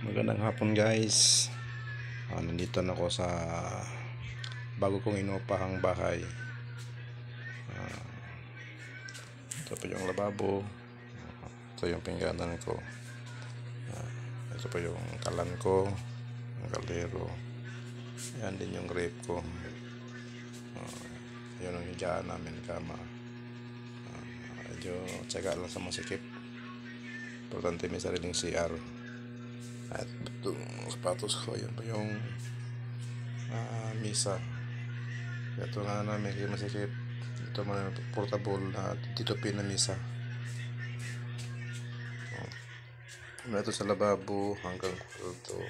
Magandang hapon guys. Nandito na ako sa bago kong inupahang bahay. Ito pa yung lababo. Ito yung pingganan ko. Ito pa yung kalan ko, yung kaldero. Yan din yung grape ko. Yun ang higaan namin, kama. Medyo tsaga lang sa masikip. Importante may sariling CR. At itong sapatos ko, yun pa yung misa. Ito nga namin kaya masikip. Ito man portable na titupin na misa. Ito sa lababo hanggang kwarto.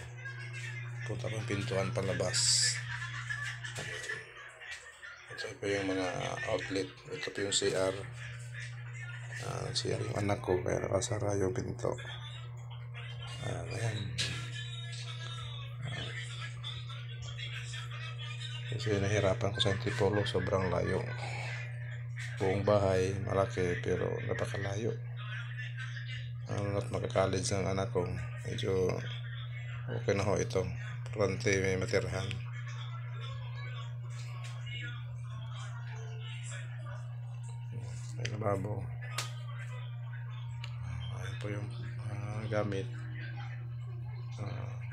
Punta kong pintuan palabas. Ito pa yung mga outlet. Ito pa yung CR. CR yung anak ko kaya nakasara yung pinto. Ayan. Kasi nahirapan ko sa Antipolo, sobrang layo. Buong bahay malaki pero napakalayo. At magka-college ng anak ko, medyo okay na ho ito. Prante may matirhan. May lababo. Ayan po yung gamit.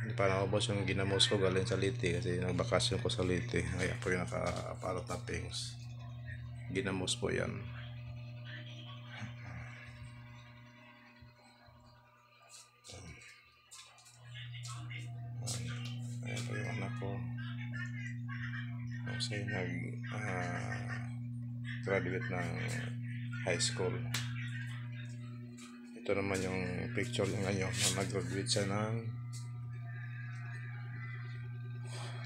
Hindi pa naubos yung ginamos ko galing sa Liti kasi nagbakasyon ko sa Liti. Ayan po yung naka-para toppings. Ginamos po yan. Ayan po yung anak ko. Kasi graduate ng high school. Ito naman yung picture niya ngayon na nag-graduate siya ng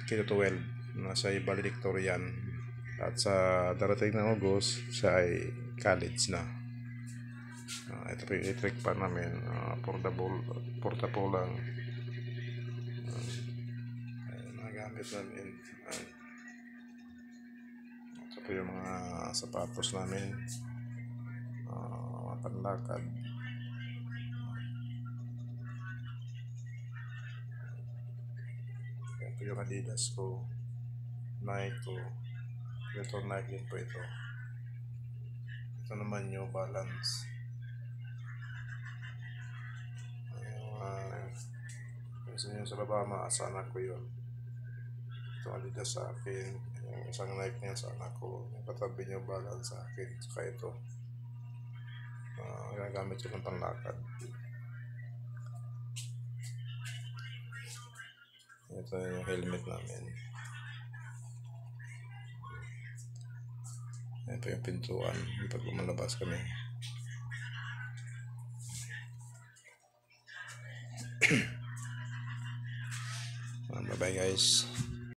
K-12 nasa valedictorian, at sa darating na August siya ay college na. Ito po yung electric pan namin, portable lang. Nagamit namin. Ito po yung mga sapatos namin, mga panlakad. Ito yung Adidas ko, Nike ko. Ito Nike din po ito. Ito naman New Balance. Yung sa baba, sa anak ko yun. Ito Adidas sa akin. Yung isang Nike niya sa anak ko. Yung katabi New Balance sa akin. Saka ito. Gagamit yun ng panlakad. Ito yung helmet namin. Ito yung pintuan pag lumalabas kami. Bye bye guys.